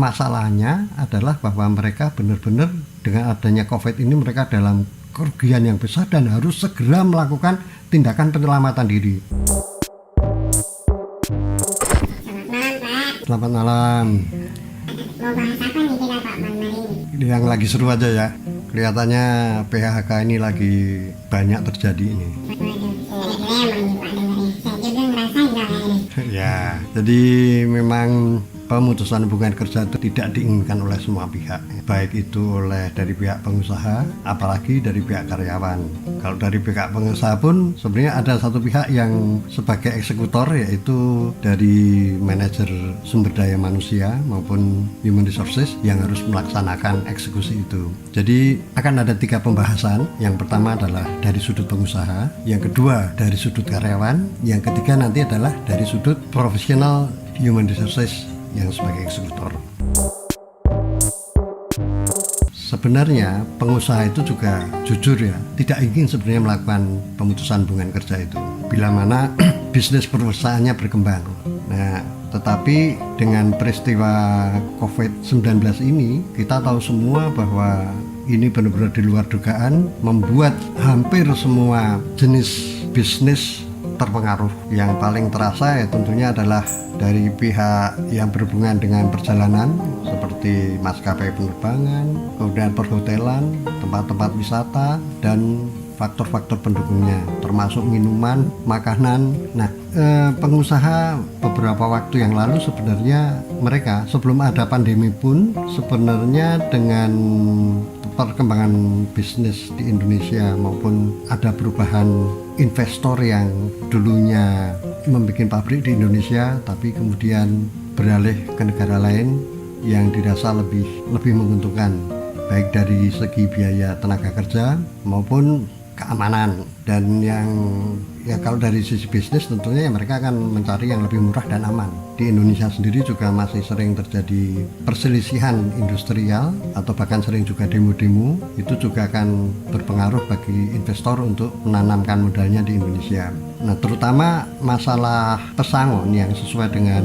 permasalahannya adalah bahwa mereka benar-benar dengan adanya COVID ini mereka dalam kerugian yang besar dan harus segera melakukan tindakan penyelamatan diri. Selamat malam. Mau bahas apa nih kita Pak Mari? Yang lagi seru aja ya. Kelihatannya PHK ini lagi banyak terjadi ini. Saya juga ngerasain ini. Ya, jadi memang pemutusan hubungan kerja itu tidak diinginkan oleh semua pihak, baik itu oleh dari pihak pengusaha, apalagi dari pihak karyawan. Kalau dari pihak pengusaha pun sebenarnya ada satu pihak yang sebagai eksekutor, yaitu dari manajer sumber daya manusia maupun human resources yang harus melaksanakan eksekusi itu. Jadi akan ada 3 pembahasan. Yang pertama adalah dari sudut pengusaha, yang kedua dari sudut karyawan, yang ketiga nanti adalah dari sudut profesional human resources yang sebagai eksekutor. Sebenarnya pengusaha itu juga jujur ya, tidak ingin sebenarnya melakukan pemutusan hubungan kerja itu bila mana bisnis perusahaannya berkembang. Nah, tetapi dengan peristiwa COVID-19 ini kita tahu semua bahwa ini benar-benar di luar dugaan, membuat hampir semua jenis bisnis terpengaruh. Yang paling terasa ya tentunya adalah dari pihak yang berhubungan dengan perjalanan seperti maskapai penerbangan, kemudian perhotelan, tempat-tempat wisata, dan faktor-faktor pendukungnya termasuk minuman, makanan. Nah, pengusaha beberapa waktu yang lalu sebenarnya mereka sebelum ada pandemi pun sebenarnya dengan perkembangan bisnis di Indonesia maupun ada perubahan investor yang dulunya membuat pabrik di Indonesia tapi kemudian beralih ke negara lain yang dirasa lebih menguntungkan baik dari segi biaya tenaga kerja maupun keamanan. Dan yang ya kalau dari sisi bisnis tentunya ya mereka akan mencari yang lebih murah dan aman. Di Indonesia sendiri juga masih sering terjadi perselisihan industrial atau bahkan sering juga demo-demo. Itu juga akan berpengaruh bagi investor untuk menanamkan modalnya di Indonesia. Nah, terutama masalah pesangon yang sesuai dengan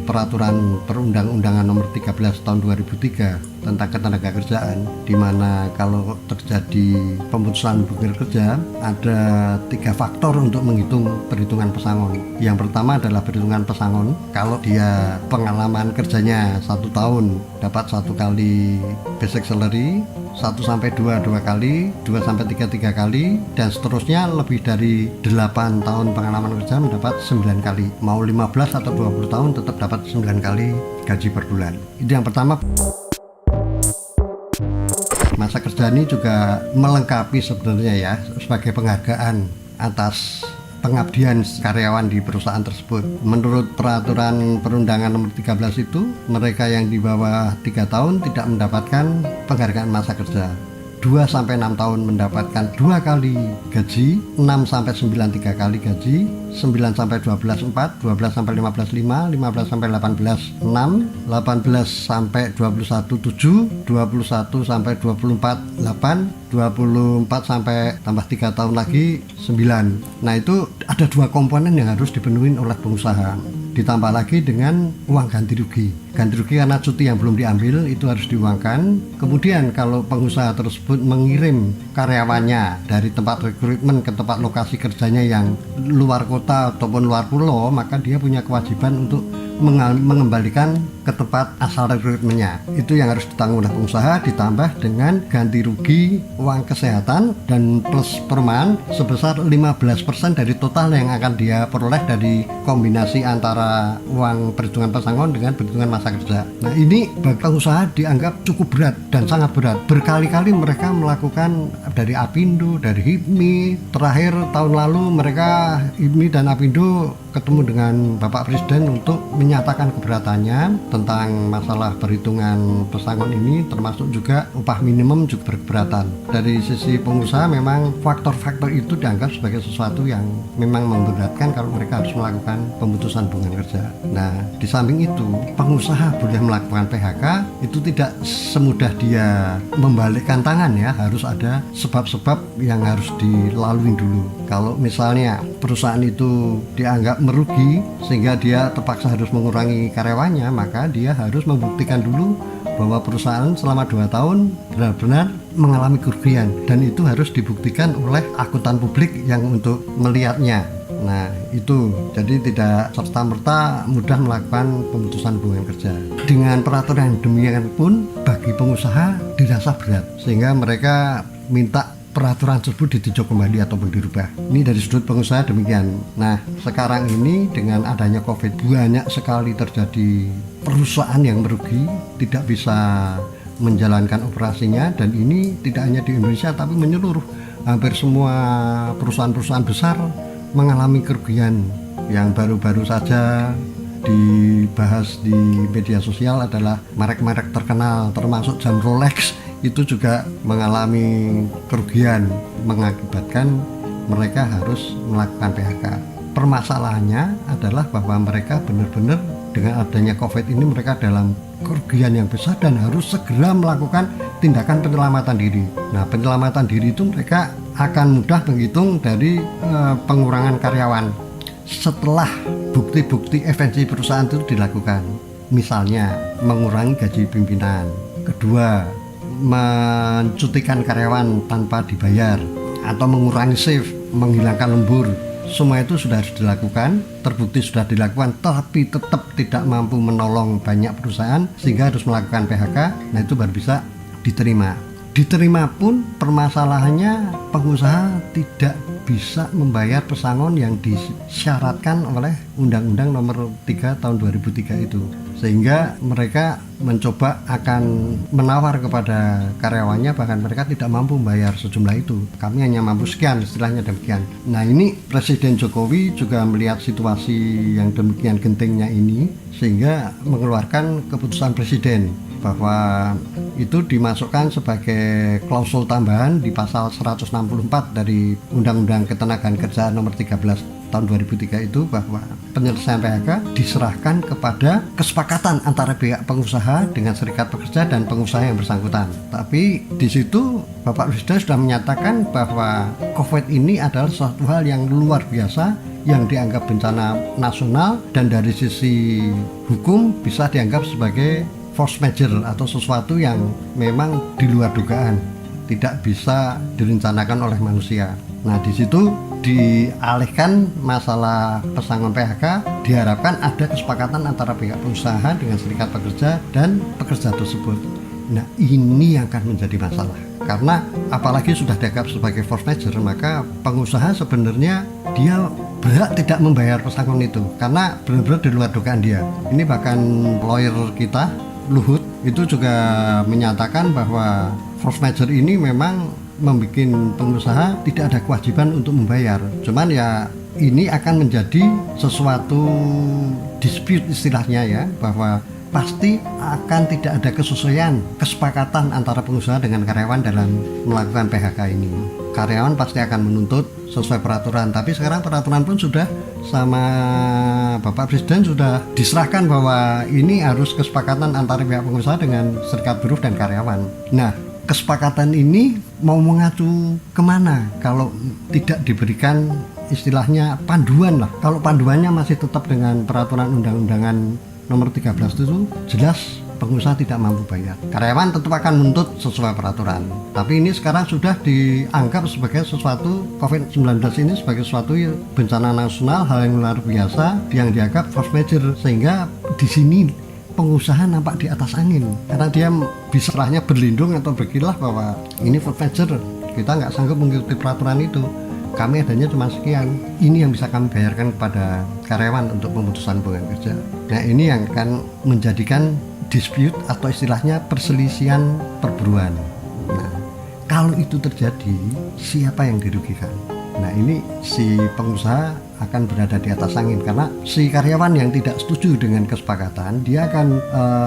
peraturan perundang-undangan nomor 13 tahun 2003 tentang ketenagakerjaan, di mana kalau terjadi pemutusan hubungan kerja ada 3 faktor untuk menghitung perhitungan pesangon. Yang pertama adalah perhitungan pesangon. Kalau dia pengalaman kerjanya 1 tahun dapat 1 kali basic salary, 1-2 kali, 2-3 kali, dan seterusnya lebih dari 8 tahun pengalaman kerja mendapat 9 kali. Mau 15 atau 20 tahun tetap dapat 9 kali gaji per bulan. Itu yang pertama. Masa kerja ini juga melengkapi sebenarnya ya sebagai penghargaan atas pengabdian karyawan di perusahaan tersebut. Menurut peraturan perundangan nomor 13 itu, mereka yang di bawah 3 tahun tidak mendapatkan penghargaan masa kerja. 2-6 tahun mendapatkan 2 kali gaji, 6-9 3 kali gaji, 9-12 4, 12-15 5, 15-18 6, 18-21 7, 21-24 8, 24 sampai tambah 3 tahun lagi 9. Nah, itu ada 2 komponen yang harus dipenuhi oleh pengusaha. Ditambah lagi dengan uang ganti rugi. Ganti rugi karena cuti yang belum diambil itu harus diuangkan. Kemudian kalau pengusaha tersebut mengirim karyawannya dari tempat rekrutmen ke tempat lokasi kerjanya yang luar kota ataupun luar pulau, maka dia punya kewajiban untuk mengembalikan ke tempat asal rekrutmennya. Itu yang harus ditanggung oleh pengusaha, ditambah dengan ganti rugi uang kesehatan dan plus perumahan sebesar 15% dari total yang akan dia peroleh dari kombinasi antara uang perhitungan pesangon dengan perhitungan masa kerja. Nah, ini bagi pengusaha dianggap cukup berat dan sangat berat. Berkali-kali mereka melakukan dari Apindo, dari HIPMI. Terakhir tahun lalu mereka HIPMI dan Apindo ketemu dengan Bapak Presiden untuk menyatakan keberatannya tentang masalah perhitungan pesangon ini, termasuk juga upah minimum juga berkeberatan. dari sisi pengusaha memang faktor-faktor itu dianggap sebagai sesuatu yang memang memberatkan kalau mereka harus melakukan pemutusan hubungan kerja. Nah, di samping itu pengusaha boleh melakukan PHK itu tidak semudah dia membalikkan tangan ya, harus ada sebab-sebab yang harus dilalui dulu. Kalau misalnya perusahaan itu dianggap merugi sehingga dia terpaksa harus mengurangi karyawannya, maka dia harus membuktikan dulu bahwa perusahaan selama 2 tahun benar-benar mengalami kerugian, dan itu harus dibuktikan oleh akuntan publik yang untuk melihatnya. Nah, itu jadi tidak serta-merta mudah melakukan pemutusan hubungan kerja. Dengan peraturan yang demikian pun bagi pengusaha dirasa berat, sehingga mereka minta peraturan tersebut ditinjau kembali ataupun dirubah. Ini dari sudut pengusaha demikian. Nah, sekarang ini dengan adanya COVID, banyak sekali terjadi perusahaan yang merugi, tidak bisa menjalankan operasinya, dan ini tidak hanya di Indonesia tapi menyeluruh. Hampir semua perusahaan-perusahaan besar mengalami kerugian. Yang baru-baru saja dibahas di media sosial adalah merek-merek terkenal termasuk jam Rolex itu juga mengalami kerugian, mengakibatkan mereka harus melakukan PHK. Permasalahannya adalah bahwa mereka benar-benar dengan adanya COVID ini mereka dalam kerugian yang besar dan harus segera melakukan tindakan penyelamatan diri. Nah, penyelamatan diri itu mereka akan mudah menghitung dari pengurangan karyawan setelah bukti-bukti esensi perusahaan itu dilakukan. Misalnya mengurangi gaji pimpinan, kedua mencutikan karyawan tanpa dibayar, atau mengurangi shift, menghilangkan lembur. Semua itu sudah harus dilakukan, terbukti sudah dilakukan, tapi tetap tidak mampu menolong banyak perusahaan sehingga harus melakukan PHK. Nah, itu baru bisa diterima. Diterima pun permasalahannya pengusaha tidak bisa membayar pesangon yang disyaratkan oleh Undang-Undang Nomor 3 Tahun 2003 itu, sehingga mereka mencoba akan menawar kepada karyawannya, bahkan mereka tidak mampu membayar sejumlah itu. Kami hanya mampu sekian, istilahnya demikian. Nah, ini Presiden Jokowi juga melihat situasi yang demikian gentingnya ini sehingga mengeluarkan keputusan Presiden bahwa itu dimasukkan sebagai klausul tambahan di pasal 164 dari Undang-Undang Ketenagaan Kerjaan Nomor 13 tahun 2003 itu, bahwa penyelesaian PHK diserahkan kepada kesepakatan antara pihak pengusaha dengan serikat pekerja dan pengusaha yang bersangkutan. Tapi di situ Bapak Presiden sudah menyatakan bahwa COVID ini adalah suatu hal yang luar biasa yang dianggap bencana nasional, dan dari sisi hukum bisa dianggap sebagai force majeure atau sesuatu yang memang di luar dugaan, tidak bisa direncanakan oleh manusia. Nah, di situ dialihkan masalah pesangon PHK, diharapkan ada kesepakatan antara pihak pengusaha dengan serikat pekerja dan pekerja tersebut. Nah, ini yang akan menjadi masalah, karena apalagi sudah dianggap sebagai force majeure, maka pengusaha sebenarnya dia berhak tidak membayar pesangon itu karena benar-benar di luar dugaan dia. Ini bahkan lawyer kita Luhut itu juga menyatakan bahwa force majeure ini memang membuat pengusaha tidak ada kewajiban untuk membayar. Cuman ya ini akan menjadi sesuatu dispute istilahnya ya, bahwa pasti akan tidak ada kesesuaian kesepakatan antara pengusaha dengan karyawan dalam melakukan PHK ini. Karyawan pasti akan menuntut sesuai peraturan, tapi sekarang peraturan pun sudah sama Bapak Presiden sudah diserahkan bahwa ini harus kesepakatan antara pihak pengusaha dengan serikat buruh dan karyawan. Nah, kesepakatan ini mau mengacu kemana kalau tidak diberikan istilahnya panduan lah. Kalau panduannya masih tetap dengan peraturan undang-undangan nomor 13 itu jelas pengusaha tidak mampu bayar. Karyawan tetap akan menuntut sesuai peraturan. Tapi ini sekarang sudah dianggap sebagai sesuatu, COVID-19 ini sebagai sesuatu bencana nasional, hal yang luar biasa yang dianggap force majeure, sehingga di sini pengusaha nampak di atas angin karena dia bisa istilahnya berlindung atau berkilah bahwa ini force majeure, kita nggak sanggup mengikuti peraturan itu, kami adanya cuma sekian, ini yang bisa kami bayarkan kepada karyawan untuk pemutusan hubungan kerja. Nah, ini yang akan menjadikan dispute atau istilahnya perselisihan perburuan. Nah, kalau itu terjadi, siapa yang dirugikan? Nah, ini si pengusaha akan berada di atas angin karena si karyawan yang tidak setuju dengan kesepakatan dia akan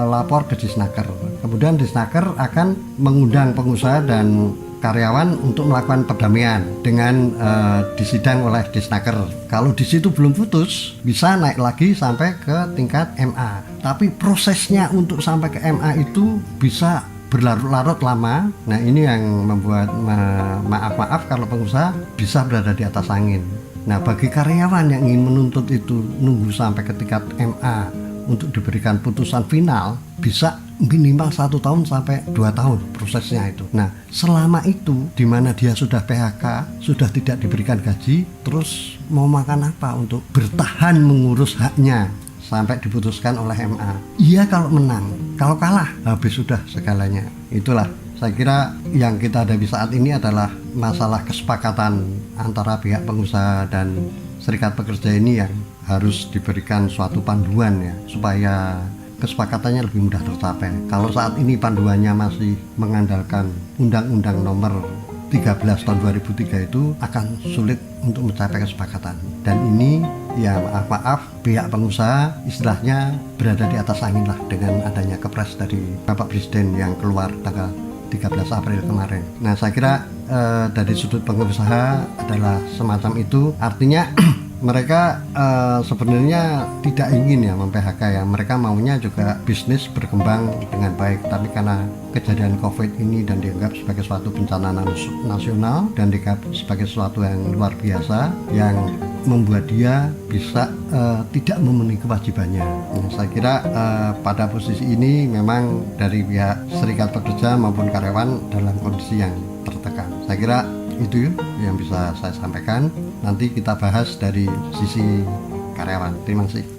lapor ke Disnaker. Kemudian Disnaker akan mengundang pengusaha dan karyawan untuk melakukan perdamaian dengan disidang oleh Disnaker. Kalau di situ belum putus, bisa naik lagi sampai ke tingkat MA. Tapi prosesnya untuk sampai ke MA itu bisa berlarut-larut lama. Nah ini yang membuat maaf kalau pengusaha bisa berada di atas angin. Nah bagi karyawan yang ingin menuntut itu nunggu sampai ke tingkat MA untuk diberikan putusan final, bisa minimal 1 tahun sampai 2 tahun prosesnya itu. Nah selama itu di mana dia sudah PHK, sudah tidak diberikan gaji, terus mau makan apa untuk bertahan mengurus haknya sampai diputuskan oleh MA. Iya kalau menang, kalau kalah habis sudah segalanya. Itulah saya kira yang kita hadapi saat ini adalah masalah kesepakatan antara pihak pengusaha dan serikat pekerja ini yang harus diberikan suatu panduan ya, supaya kesepakatannya lebih mudah tercapai. Kalau saat ini panduannya masih mengandalkan Undang-Undang Nomor 13 tahun 2003 itu akan sulit untuk mencapai kesepakatan. Dan ini ya maaf pihak pengusaha istilahnya berada di atas angin lah dengan adanya kepres dari Bapak Presiden yang keluar tanggal 13 April kemarin. Nah saya kira dari sudut pengusaha adalah semacam itu, artinya mereka sebenarnya tidak ingin ya mem-PHK ya, mereka maunya juga bisnis berkembang dengan baik, tapi karena kejadian COVID ini dan dianggap sebagai suatu bencana nasional dan dianggap sebagai sesuatu yang luar biasa yang membuat dia bisa tidak memenuhi kewajibannya. Nah, saya kira pada posisi ini memang dari pihak serikat pekerja maupun karyawan dalam kondisi yang tertekan. Saya kira itu yang bisa saya sampaikan. Nanti kita bahas dari sisi karyawan. Terima kasih.